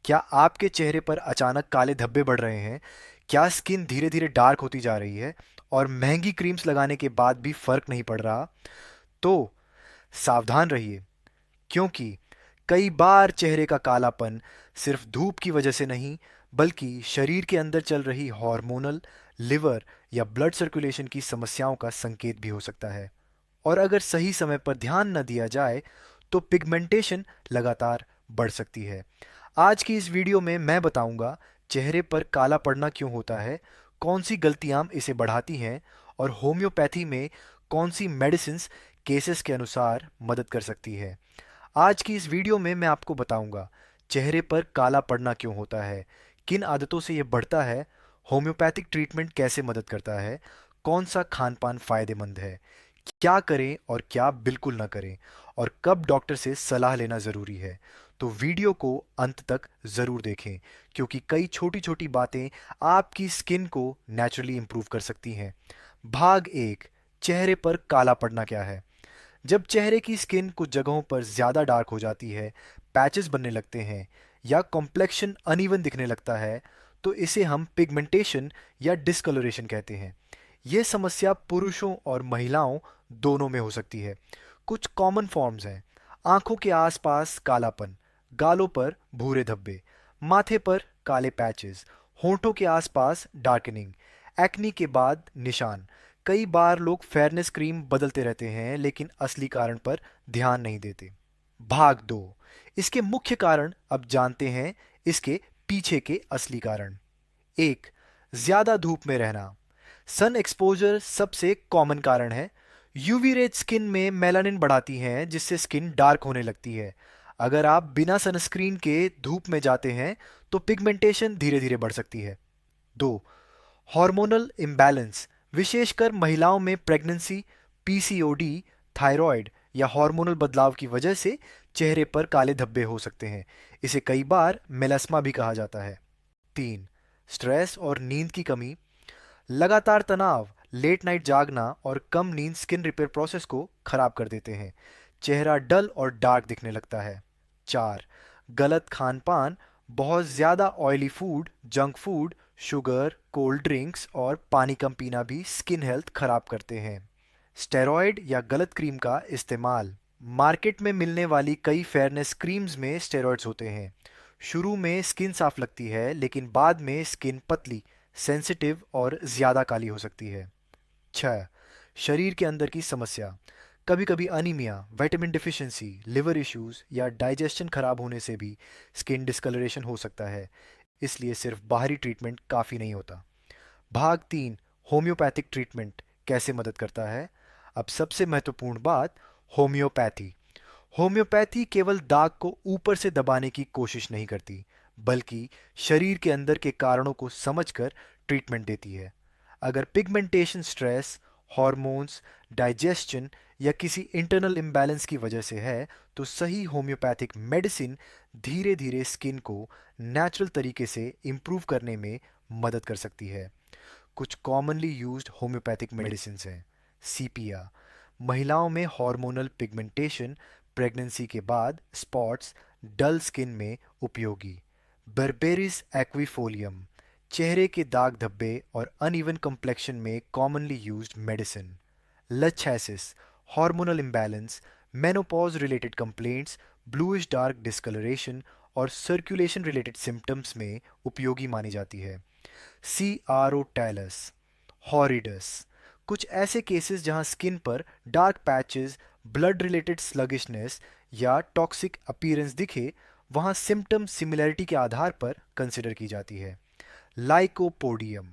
क्या आपके चेहरे पर अचानक काले धब्बे बढ़ रहे हैं? क्या स्किन धीरे धीरे डार्क होती जा रही है और महंगी क्रीम्स लगाने के बाद भी फर्क नहीं पड़ रहा? तो सावधान रहिए, क्योंकि कई बार चेहरे का कालापन सिर्फ धूप की वजह से नहीं, बल्कि शरीर के अंदर चल रही हार्मोनल, लिवर या ब्लड सर्कुलेशन की समस्याओं का संकेत भी हो सकता है। और अगर सही समय पर ध्यान न दिया जाए तो पिगमेंटेशन लगातार बढ़ सकती है। आज की इस वीडियो में मैं बताऊंगा चेहरे पर काला पड़ना क्यों होता है, कौन सी गलतियां इसे बढ़ाती हैं और होम्योपैथी में कौन सी मेडिसिन्स केसेस के अनुसार मदद कर सकती है। आज की इस वीडियो में मैं आपको बताऊंगा चेहरे पर काला पड़ना क्यों होता है, किन आदतों से यह बढ़ता है, होम्योपैथिक ट्रीटमेंट कैसे मदद करता है, कौन सा खान पान फायदेमंद है, क्या करें और क्या बिल्कुल ना करें, और कब डॉक्टर से सलाह लेना ज़रूरी है। तो वीडियो को अंत तक ज़रूर देखें, क्योंकि कई छोटी छोटी बातें आपकी स्किन को नेचुरली इम्प्रूव कर सकती हैं। भाग एक, चेहरे पर काला पड़ना क्या है। जब चेहरे की स्किन कुछ जगहों पर ज़्यादा डार्क हो जाती है, पैचेस बनने लगते हैं या कॉम्प्लेक्शन अनइवन दिखने लगता है, तो इसे हम पिगमेंटेशन या डिस्कलोरेशन कहते हैं। यह समस्या पुरुषों और महिलाओं दोनों में हो सकती है। कुछ कॉमन फॉर्म्स हैं: आंखों के आसपास कालापन, गालों पर भूरे धब्बे, माथे पर काले पैचेस, होंठों के आसपास डार्कनिंग, एक्नी के बाद निशान। कई बार लोग फेयरनेस क्रीम बदलते रहते हैं लेकिन असली कारण पर ध्यान नहीं देते। भाग दो, इसके मुख्य कारण अब जानते हैं, इसके पीछे के असली कारण। एक, ज्यादा धूप में रहना। सन एक्सपोजर सबसे कॉमन कारण है। यूवी रेज स्किन में मेलानिन बढ़ाती हैं, जिससे स्किन डार्क होने लगती है। अगर आप बिना सनस्क्रीन के धूप में जाते हैं तो पिगमेंटेशन धीरे धीरे बढ़ सकती है। दो, हार्मोनल इम्बैलेंस। विशेषकर महिलाओं में प्रेगनेंसी, पीसीओडी, थायराइड या हार्मोनल बदलाव की वजह से चेहरे पर काले धब्बे हो सकते हैं। इसे कई बार मेलास्मा भी कहा जाता है। तीन, स्ट्रेस और नींद की कमी। लगातार तनाव, लेट नाइट जागना और कम नींद स्किन रिपेयर प्रोसेस को खराब कर देते हैं। चेहरा डल और डार्क दिखने लगता है। चार, गलत खान पान। बहुत ज़्यादा oily food, junk food, sugar, cold drinks और पानी कम पीना भी स्किन हेल्थ खराब करते हैं। स्टेरॉयड या गलत क्रीम का इस्तेमाल। मार्केट में मिलने वाली कई फेयरनेस क्रीम्स में स्टेरॉयड्स होते हैं। शुरू में स्किन साफ लगती है, लेकिन बाद में स्किन पतली, सेंसिटिव और ज़्यादा काली हो सकती है। 6, शरीर के अंदर की समस्या। कभी कभी anaemia, vitamin deficiency, liver issues या डाइजेशन खराब होने से भी स्किन डिस्कलरेशन हो सकता है। इसलिए सिर्फ बाहरी ट्रीटमेंट काफ़ी नहीं होता। भाग तीन, होम्योपैथिक ट्रीटमेंट कैसे मदद करता है। अब सबसे महत्वपूर्ण बात, होम्योपैथी। होम्योपैथी केवल दाग को ऊपर से दबाने की कोशिश नहीं करती, बल्कि शरीर के अंदर के कारणों को समझकर ट्रीटमेंट देती है। अगर पिगमेंटेशन स्ट्रेस, हॉर्मोन्स, डाइजेशन या किसी इंटरनल इम्बैलेंस की वजह से है, तो सही होम्योपैथिक मेडिसिन धीरे धीरे स्किन को नेचुरल तरीके से इम्प्रूव करने में मदद कर सकती है। कुछ कॉमनली यूज्ड होम्योपैथिक मेडिसिन हैं: सीपिया, महिलाओं में हार्मोनल पिगमेंटेशन, प्रेगनेंसी के बाद स्पॉट्स, डल स्किन में उपयोगी। बर्बेरिस एक्विफोलियम, चेहरे के दाग धब्बे और अनइवन कम्प्लेक्शन में commonly used medicine. Lachesis, hormonal imbalance, menopause related complaints, bluish dark discolouration और सर्कुलेशन रिलेटेड सिम्टम्स में उपयोगी मानी जाती है। C R O talus, horridus, कुछ ऐसे केसेस जहां स्किन पर dark patches, blood related sluggishness या टॉक्सिक अपीयरेंस दिखे, वहां सिम्टम सिमिलैरिटी के आधार पर कंसिडर की जाती है। लाइकोपोडियम,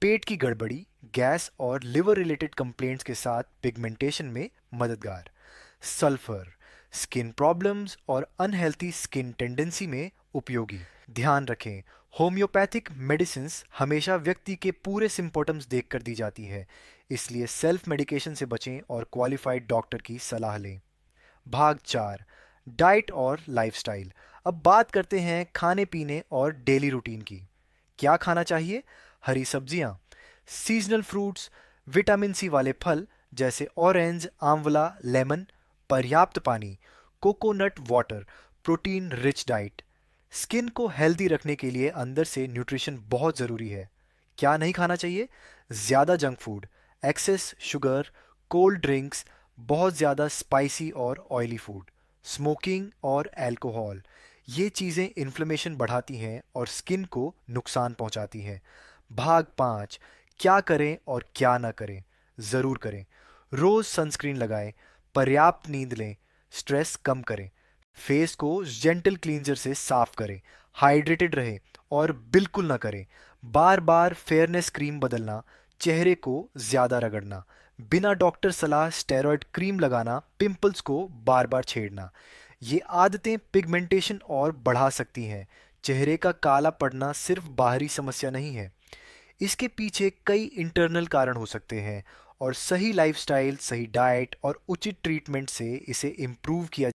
पेट की गड़बड़ी, गैस और लिवर रिलेटेड कंप्लेंट्स के साथ पिगमेंटेशन में मददगार। सल्फर, स्किन प्रॉब्लम्स और अनहेल्थी स्किन टेंडेंसी में उपयोगी। ध्यान रखें, होम्योपैथिक मेडिसिन्स हमेशा व्यक्ति के पूरे सिम्पटम्स देखकर दी जाती है, इसलिए सेल्फ मेडिकेशन से बचें और क्वालिफाइड डॉक्टर की सलाह लें। भाग चार, डाइट और लाइफस्टाइल। अब बात करते हैं खाने पीने और डेली रूटीन की। क्या खाना चाहिए? हरी सब्जियां, सीजनल फ्रूट्स, विटामिन सी वाले फल जैसे ऑरेंज, आंवला, लेमन, पर्याप्त पानी, coconut water, protein rich diet, skin को हेल्दी रखने के लिए अंदर से न्यूट्रिशन बहुत ज़रूरी है। क्या नहीं खाना चाहिए? ज़्यादा junk food, excess sugar, cold drinks, बहुत ज़्यादा स्पाइसी और ऑयली फूड, स्मोकिंग और अल्कोहल, ये चीज़ें इन्फ्लेमेशन बढ़ाती हैं और स्किन को नुकसान पहुंचाती हैं। भाग 5, क्या करें और क्या ना करें? ज़रूर करें। रोज़ सनस्क्रीन लगाएं, पर्याप्त नींद लें, स्ट्रेस कम करें, फेस को जेंटल क्लींजर से साफ करें, हाइड्रेटेड रहें और बिल्कुल ना करें बार बार फेयरनेस क्रीम बदलना, चेहरे को ज़्यादा रगड़ना, बिना डॉक्टर सलाह स्टेरॉयड क्रीम लगाना, पिंपल्स को बार बार छेड़ना। ये आदतें पिगमेंटेशन और बढ़ा सकती हैं। चेहरे का काला पड़ना सिर्फ बाहरी समस्या नहीं है, इसके पीछे कई इंटरनल कारण हो सकते हैं और सही लाइफस्टाइल, सही डाइट और उचित ट्रीटमेंट से इसे इम्प्रूव किया